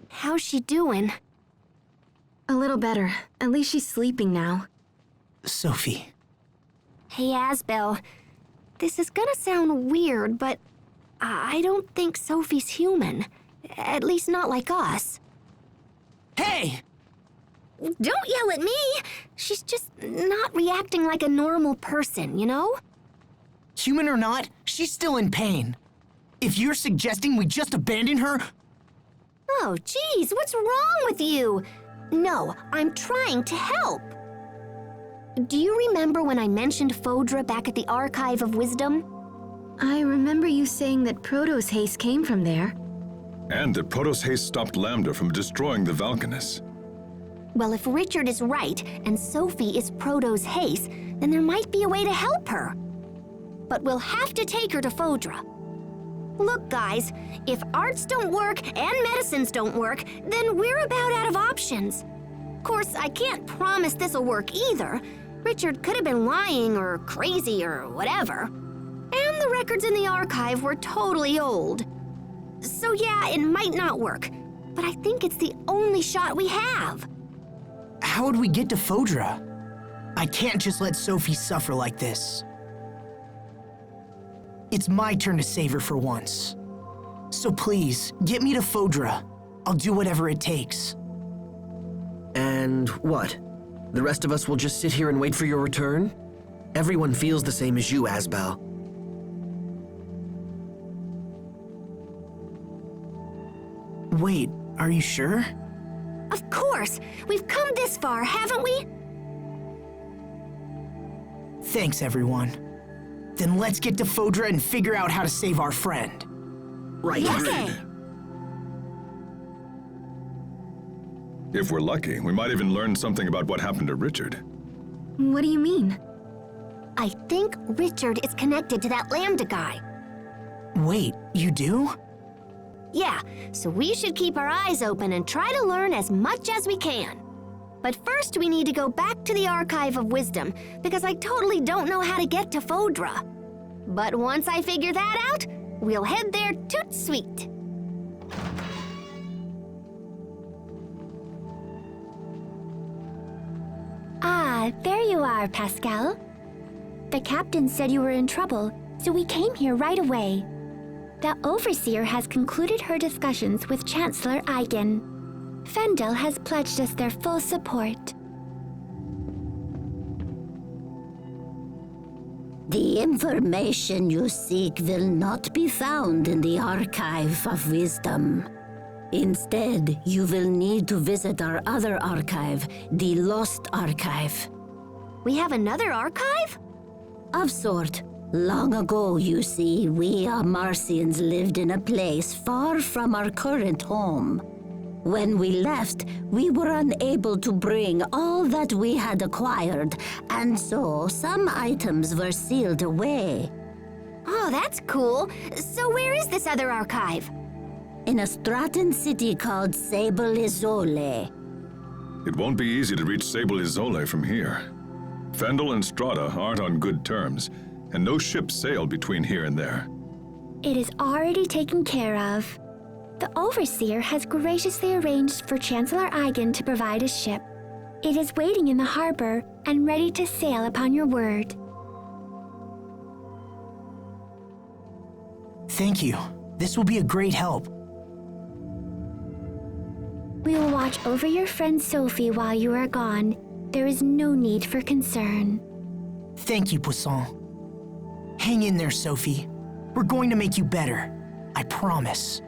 How's she doing? A little better. At least she's sleeping now. Sophie. Hey, Asbel. This is gonna sound weird, but I don't think Sophie's human. At least not like us. Hey! Don't yell at me! She's just not reacting like a normal person, you know? Human or not, she's still in pain. If you're suggesting we just abandon her... Oh, geez, what's wrong with you? No, I'm trying to help. Do you remember when I mentioned Phodra back at the Archive of Wisdom? I remember you saying that Proto's haste came from there. And that Proto's haste stopped Lambda from destroying the Valkanus. Well, if Richard is right and Sophie is Proto's haste, then there might be a way to help her. But we'll have to take her to Phodra. Look, guys, if arts don't work and medicines don't work, then we're about out of options. Of course, I can't promise this'll work either. Richard could have been lying or crazy or whatever. And the records in the archive were totally old. So yeah, it might not work, but I think it's the only shot we have. How would we get to Phodra? I can't just let Sophie suffer like this. It's my turn to save her for once. So please, get me to Phodra. I'll do whatever it takes. And what? The rest of us will just sit here and wait for your return? Everyone feels the same as you, Asbel. Wait, are you sure? Of course! We've come this far, haven't we? Thanks, everyone. Then let's get to Phodra and figure out how to save our friend. Right. Okay. If we're lucky, we might even learn something about what happened to Richard. What do you mean? I think Richard is connected to that Lambda guy. Wait, you do? Yeah, so we should keep our eyes open and try to learn as much as we can. But first we need to go back to the Archive of Wisdom, because I totally don't know how to get to Phodra. But once I figure that out, we'll head there toot sweet. Ah, there you are, Pascal. The captain said you were in trouble, so we came here right away. The Overseer has concluded her discussions with Chancellor Eigen. Fendel has pledged us their full support. The information you seek will not be found in the Archive of Wisdom. Instead, you will need to visit our other archive, the Lost Archive. We have another archive? Of sort. Long ago, you see, we Amarcians lived in a place far from our current home. When we left, we were unable to bring all that we had acquired, and so some items were sealed away. Oh, that's cool. So where is this other archive? In a Stratton city called Sable Isole. It won't be easy to reach Sable Isole from here. Fendel and Strata aren't on good terms, and no ships sail between here and there. It is already taken care of. The Overseer has graciously arranged for Chancellor Eigen to provide a ship. It is waiting in the harbor and ready to sail upon your word. Thank you. This will be a great help. We will watch over your friend Sophie while you are gone. There is no need for concern. Thank you, Poisson. Hang in there, Sophie. We're going to make you better. I promise.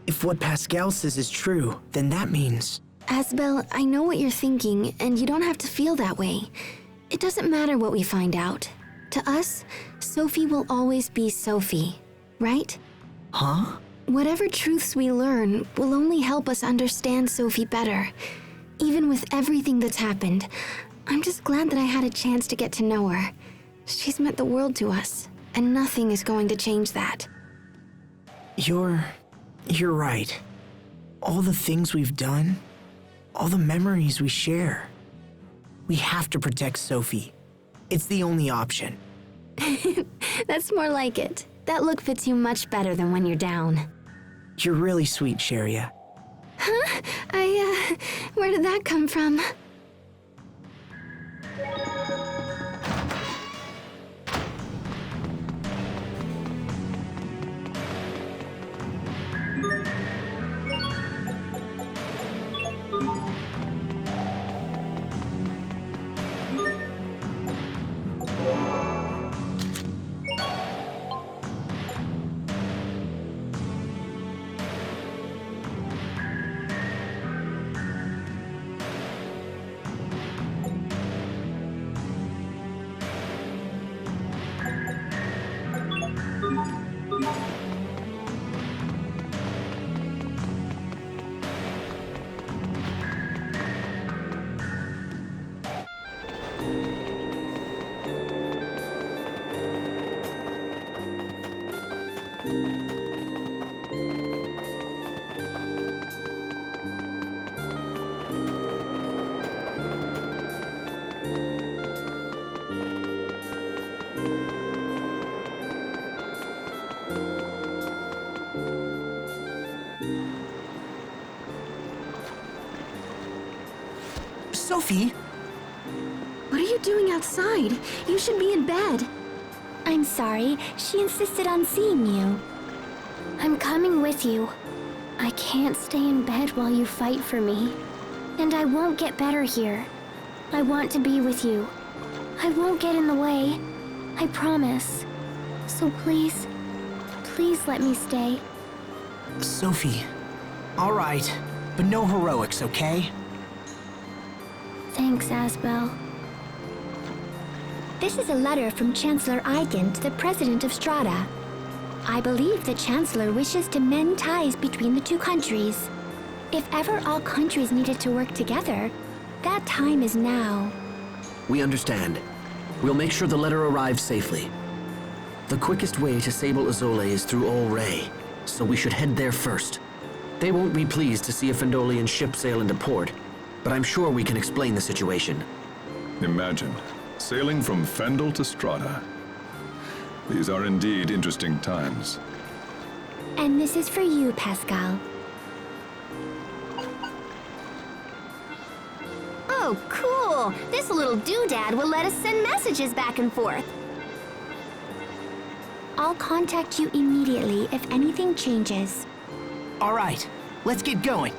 If what Pascal says is true, then that means... Asbel, I know what you're thinking, and you don't have to feel that way. It doesn't matter what we find out. To us, Sophie will always be Sophie, right? Huh? Whatever truths we learn will only help us understand Sophie better. Even with everything that's happened, I'm just glad that I had a chance to get to know her. She's meant the world to us, and nothing is going to change that. You're right. All the things we've done, all the memories we share. We have to protect Sophie. It's the only option. That's more like it. That look fits you much better than when you're down. You're really sweet, Sharia. Huh? Where did that come from? Sophie? What are you doing outside? You should be in bed. I'm sorry, she insisted on seeing you. I'm coming with you. I can't stay in bed while you fight for me. And I won't get better here. I want to be with you. I won't get in the way. I promise. So please let me stay. Sophie. All right, but no heroics, okay? Thanks, Asbel. This is a letter from Chancellor Eigen to the President of Strata. I believe the Chancellor wishes to mend ties between the two countries. If ever all countries needed to work together, that time is now. We understand. We'll make sure the letter arrives safely. The quickest way to Sable Azole is through Ol Ray, so we should head there first. They won't be pleased to see a Fendolian ship sail into port, but I'm sure we can explain the situation. Imagine, sailing from Fendel to Strata. These are indeed interesting times. And this is for you, Pascal. Oh, cool! This little doodad will let us send messages back and forth. I'll contact you immediately if anything changes. All right, let's get going.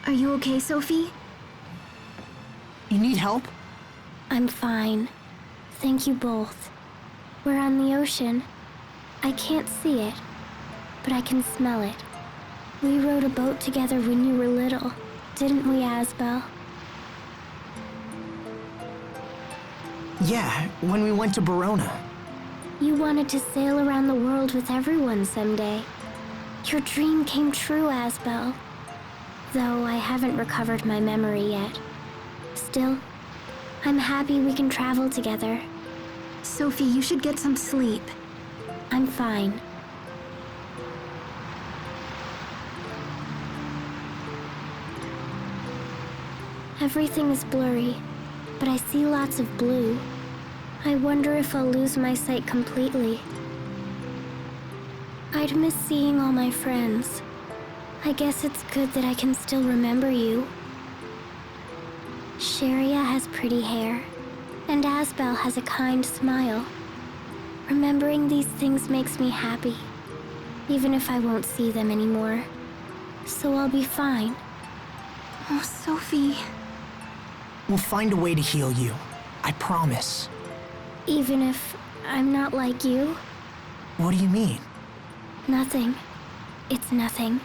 Are you okay, Sophie? You need help? I'm fine. Thank you both. We're on the ocean. I can't see it, but I can smell it. We rowed a boat together when you were little, didn't we, Asbel? Yeah, when we went to Verona. You wanted to sail around the world with everyone someday. Your dream came true, Asbel. Though I haven't recovered my memory yet. Still, I'm happy we can travel together. Sophie, you should get some sleep. I'm fine. Everything is blurry, but I see lots of blue. I wonder if I'll lose my sight completely. I'd miss seeing all my friends. I guess it's good that I can still remember you. Sharia has pretty hair, and Asbel has a kind smile. Remembering these things makes me happy, even if I won't see them anymore. So I'll be fine. Oh, Sophie. We'll find a way to heal you. I promise. Even if I'm not like you? What do you mean? Nothing. It's nothing.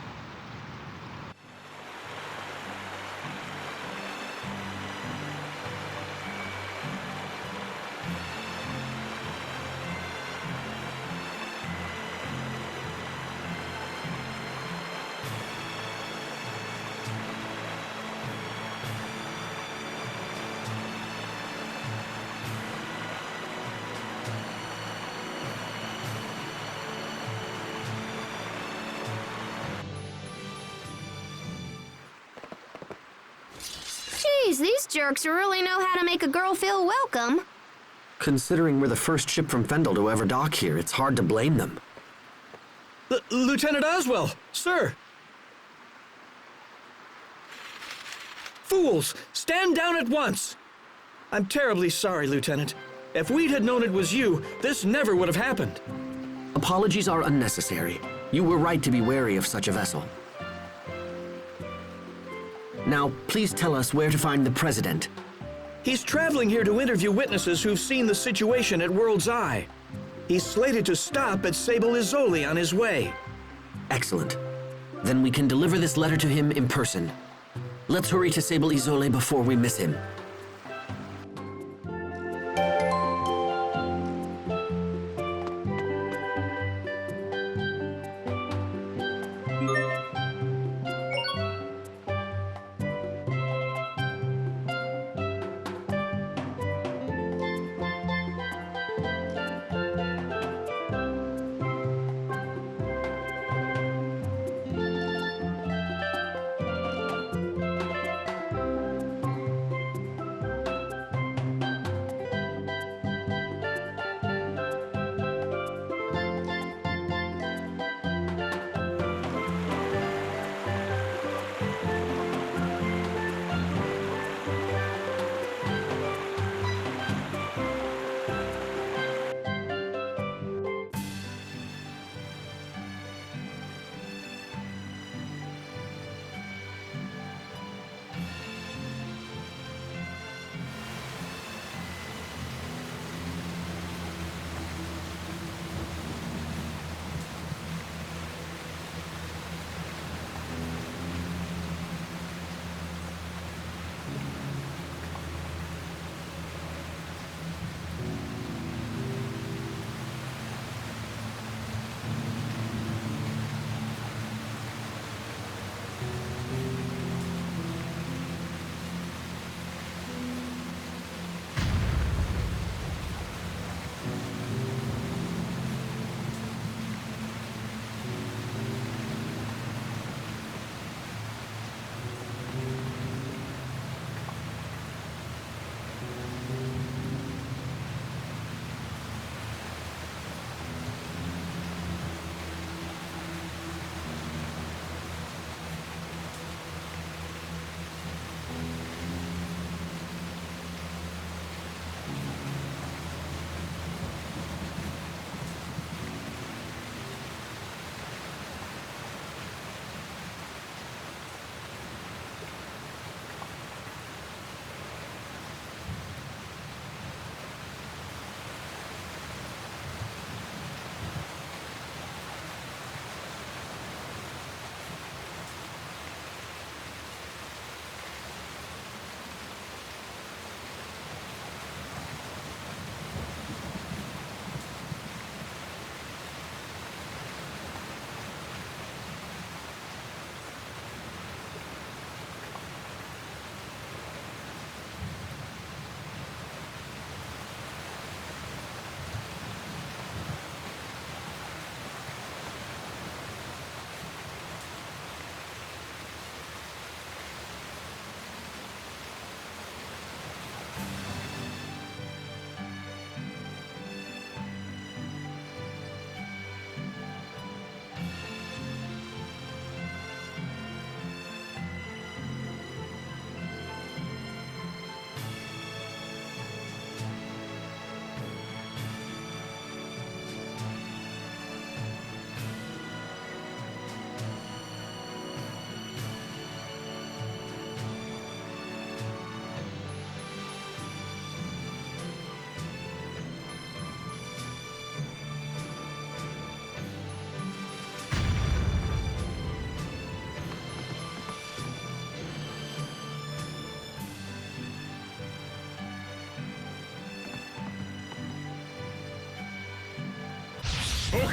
Geez, these jerks really know how to make a girl feel welcome. Considering we're the first ship from Fendel to ever dock here, it's hard to blame them. Lieutenant Oswell, sir! Fools! Stand down at once! I'm terribly sorry, Lieutenant. If we'd had known it was you, this never would have happened. Apologies are unnecessary. You were right to be wary of such a vessel. Now, please tell us where to find the President. He's traveling here to interview witnesses who've seen the situation at World's Eye. He's slated to stop at Sable Izoli on his way. Excellent. Then we can deliver this letter to him in person. Let's hurry to Sable Izole before we miss him.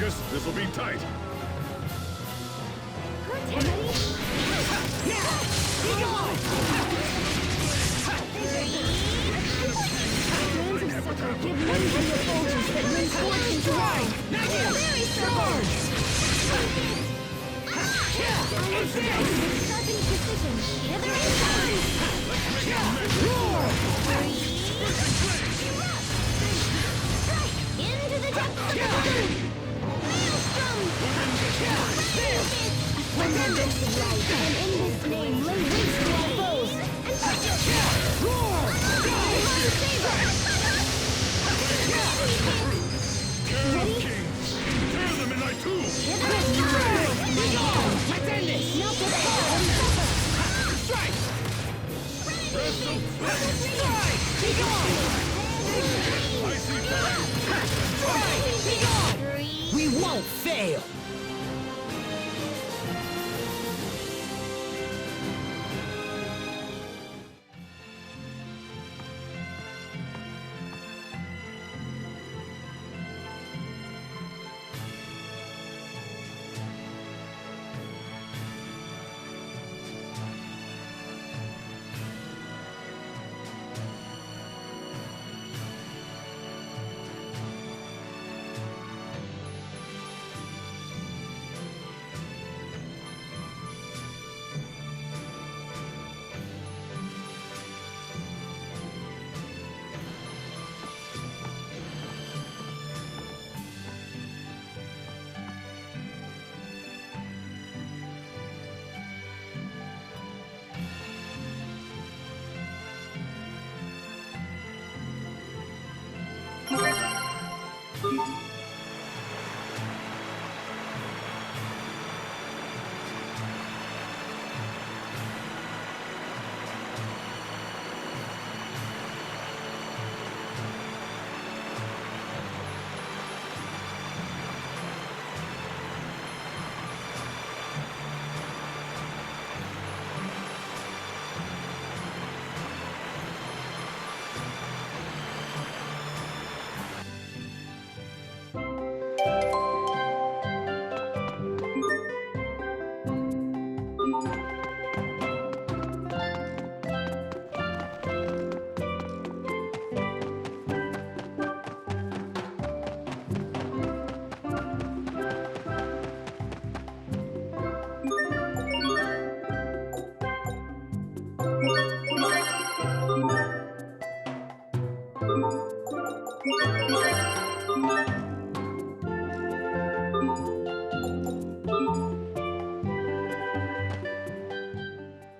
Focus, this'll be tight. Into the depths! Maelstrom! Remembrance of life, and in this name lay waste to our foes! And roar! Ready? Tear them in thy two! Be gone! Let's end this! Now to Strike! strike! Be gone! Strike! Be gone! We won't fail!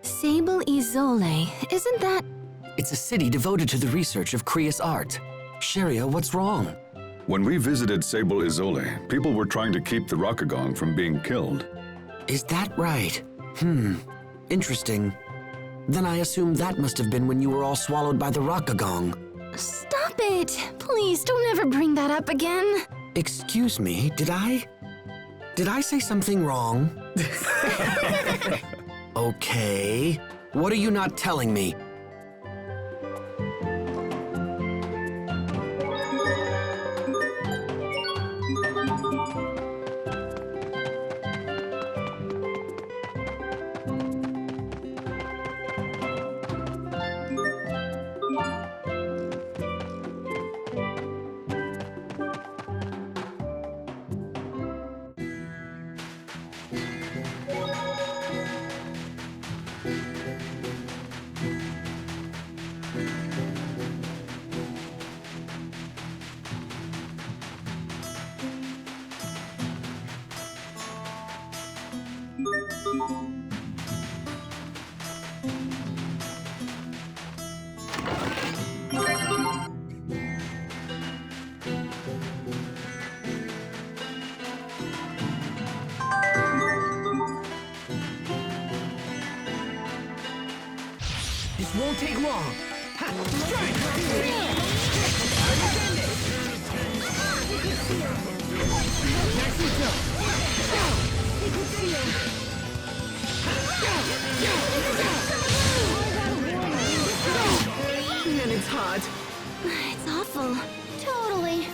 Sable Izole, isn't that... It's a city devoted to the research of Krius art. Sharia, what's wrong? When we visited Sable Izole, people were trying to keep the Rockagong from being killed. Is that right? Interesting. Then I assume that must have been when you were all swallowed by the Rockagong. Stop it! Please, don't ever bring that up again. Excuse me, did I say something wrong? Okay. What are you not telling me? This won't take long. And it's hot. It's awful. Totally.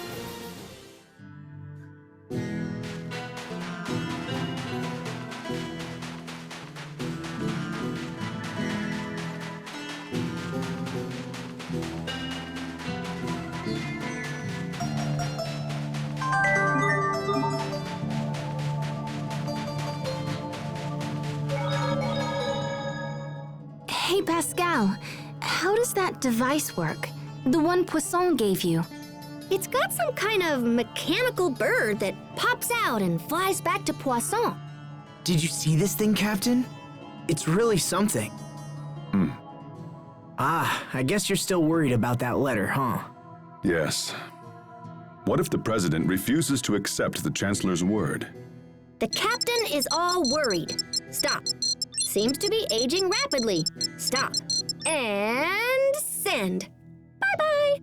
Pascal, how does that device work? The one Poisson gave you? It's got some kind of mechanical bird that pops out and flies back to Poisson. Did you see this thing, Captain? It's really something. I guess you're still worried about that letter, huh? Yes. What if the president refuses to accept the chancellor's word? The captain is all worried. Stop. Seems to be aging rapidly. Stop. And send. Bye-bye.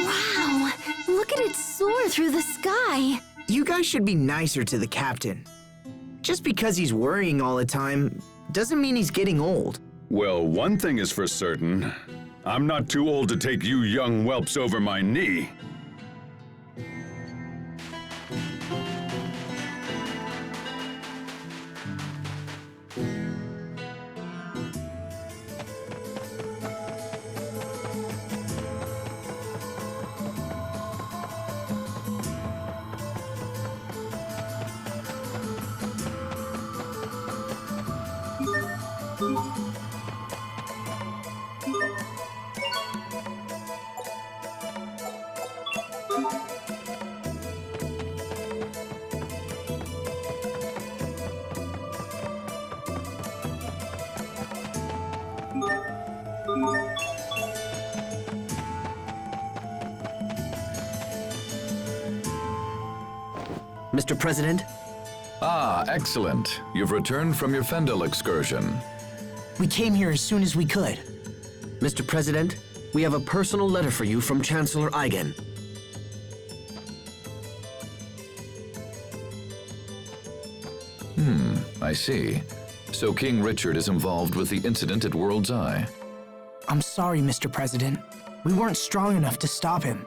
Wow, look at it soar through the sky. You guys should be nicer to the captain. Just because he's worrying all the time doesn't mean he's getting old. Well, one thing is for certain. I'm not too old to take you young whelps over my knee. Mr. President, Ah, excellent. You've returned from your Fendel excursion. We came here as soon as we could. Mr. President, we have a personal letter for you from Chancellor Eigen. I see. So King Richard is involved with the incident at World's Eye. I'm sorry, Mr. President. We weren't strong enough to stop him.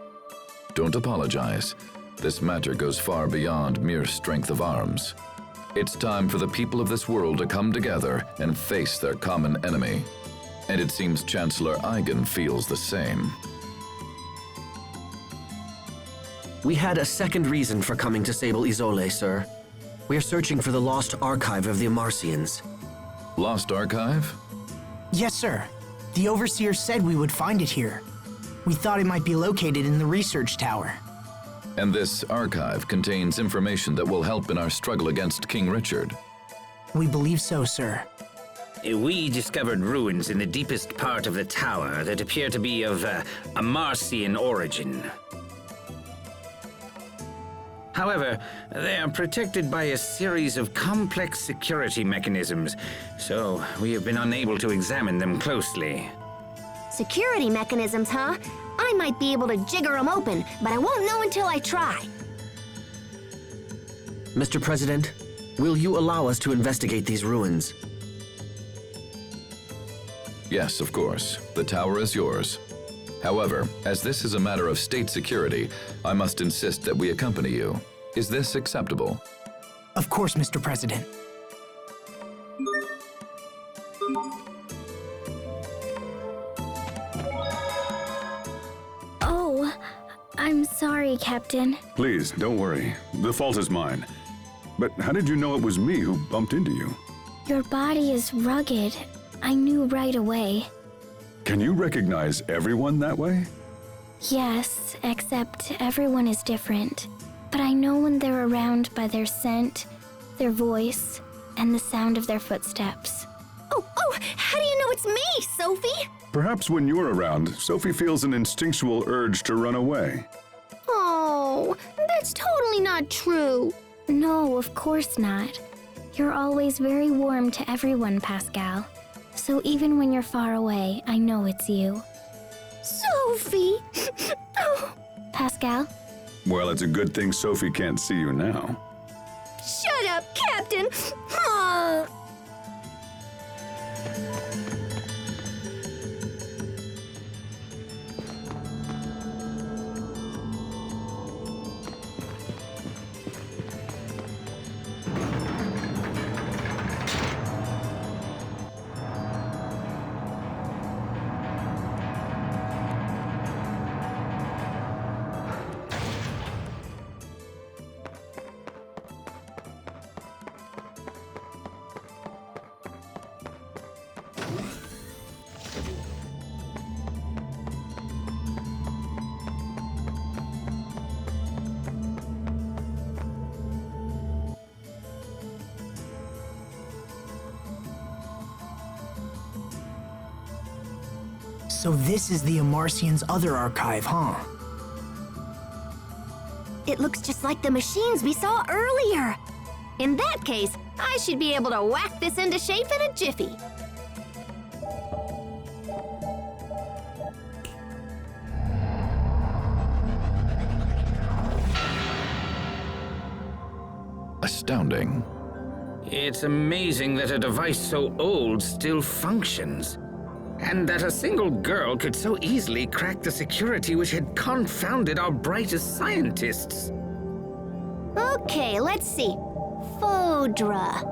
Don't apologize. This matter goes far beyond mere strength of arms. It's time for the people of this world to come together and face their common enemy. And it seems Chancellor Eigen feels the same. We had a second reason for coming to Sable Isole, sir. We are searching for the lost archive of the Amarcians. Lost Archive? Yes, sir. The Overseer said we would find it here. We thought it might be located in the research tower. And this archive contains information that will help in our struggle against King Richard. We believe so, sir. We discovered ruins in the deepest part of the tower that appear to be of Amarcian origin. However, they are protected by a series of complex security mechanisms, so we have been unable to examine them closely. Security mechanisms, huh? I might be able to jigger them open, but I won't know until I try. Mr. President, will you allow us to investigate these ruins? Yes, of course. The tower is yours. However, as this is a matter of state security, I must insist that we accompany you. Is this acceptable? Of course, Mr. President. Oh, I'm sorry, Captain. Please, don't worry. The fault is mine. But how did you know it was me who bumped into you? Your body is rugged. I knew right away. Can you recognize everyone that way? Yes, except everyone is different. But I know when they're around by their scent, their voice, and the sound of their footsteps. Oh, how do you know it's me, Sophie? Perhaps when you're around, Sophie feels an instinctual urge to run away. Oh, that's totally not true. No, of course not. You're always very warm to everyone, Pascal. So even when you're far away, I know it's you. Sophie! Oh. Pascal? Well, it's a good thing Sophie can't see you now. Shut up, Captain! Oh. So this is the Amarcian's other archive, huh? It looks just like the machines we saw earlier. In that case, I should be able to whack this into shape in a jiffy. Astounding. It's amazing that a device so old still functions. And that a single girl could so easily crack the security which had confounded our brightest scientists. Okay, let's see. Fodra.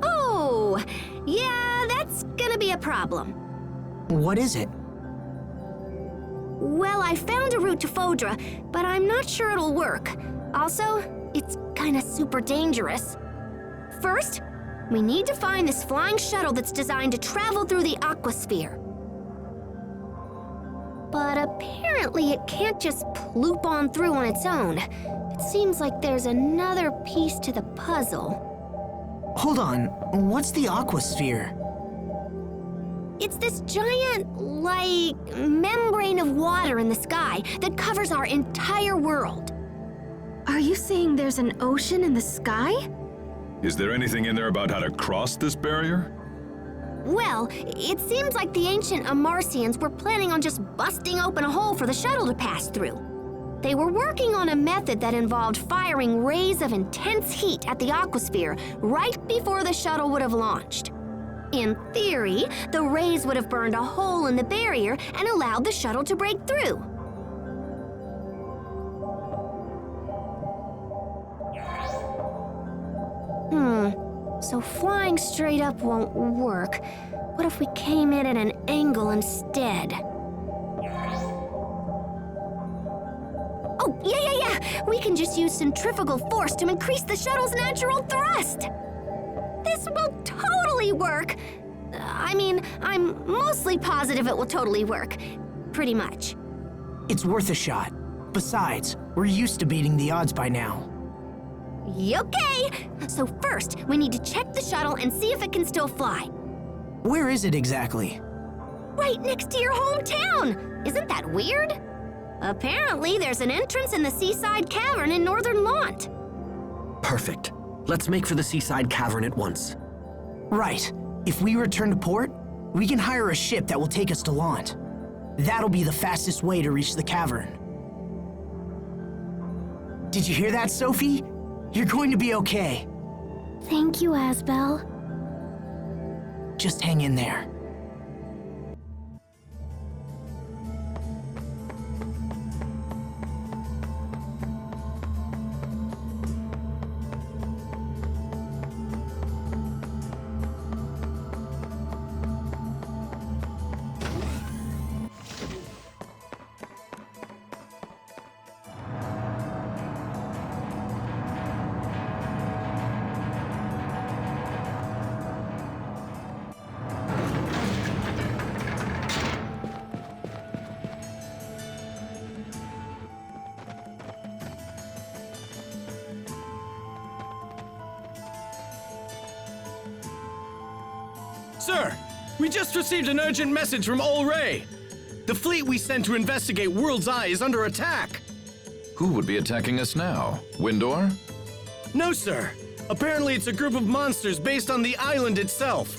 Oh, yeah, that's gonna be a problem. What is it? Well, I found a route to Fodra, but I'm not sure it'll work. Also, it's kinda super dangerous. First, we need to find this flying shuttle that's designed to travel through the aquasphere. But apparently it can't just ploop on through on its own. It seems like there's another piece to the puzzle. Hold on, what's the aquasphere? It's this giant, membrane of water in the sky that covers our entire world. Are you saying there's an ocean in the sky? Is there anything in there about how to cross this barrier? Well, it seems like the ancient Amarcians were planning on just busting open a hole for the shuttle to pass through. They were working on a method that involved firing rays of intense heat at the aquasphere right before the shuttle would have launched. In theory, the rays would have burned a hole in the barrier and allowed the shuttle to break through. So flying straight up won't work. What if we came in at an angle instead? Oh, yeah! We can just use centrifugal force to increase the shuttle's natural thrust! This will totally work! I'm mostly positive it will totally work. Pretty much. It's worth a shot. Besides, we're used to beating the odds by now. Okay! So first, we need to check the shuttle and see if it can still fly. Where is it exactly? Right next to your hometown! Isn't that weird? Apparently, there's an entrance in the seaside cavern in northern Lont. Perfect. Let's make for the seaside cavern at once. Right. If we return to port, we can hire a ship that will take us to Lont. That'll be the fastest way to reach the cavern. Did you hear that, Sophie? You're going to be okay. Thank you, Asbel. Just hang in there. Sir, we just received an urgent message from Ol Ray. The fleet we sent to investigate World's Eye is under attack. Who would be attacking us now? Windor? No, sir. Apparently it's a group of monsters based on the island itself.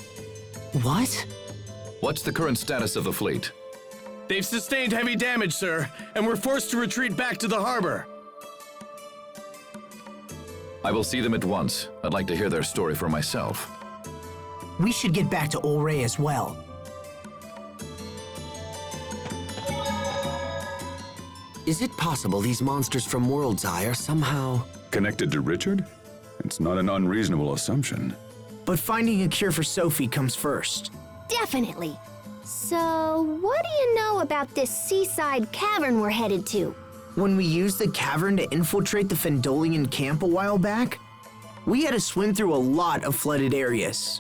What? What's the current status of the fleet? They've sustained heavy damage, sir, and we're forced to retreat back to the harbor. I will see them at once. I'd like to hear their story for myself. We should get back to Ol Ray as well. Is it possible these monsters from World's Eye are somehow... Connected to Richard? It's not an unreasonable assumption. But finding a cure for Sophie comes first. Definitely. So, what do you know about this seaside cavern we're headed to? When we used the cavern to infiltrate the Fendolian camp a while back, we had to swim through a lot of flooded areas.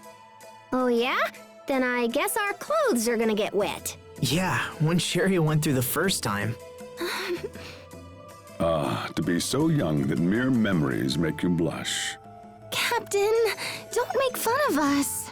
Oh yeah? Then I guess our clothes are gonna get wet. Yeah, when Sherry went through the first time. Ah, to be so young that mere memories make you blush. Captain, don't make fun of us.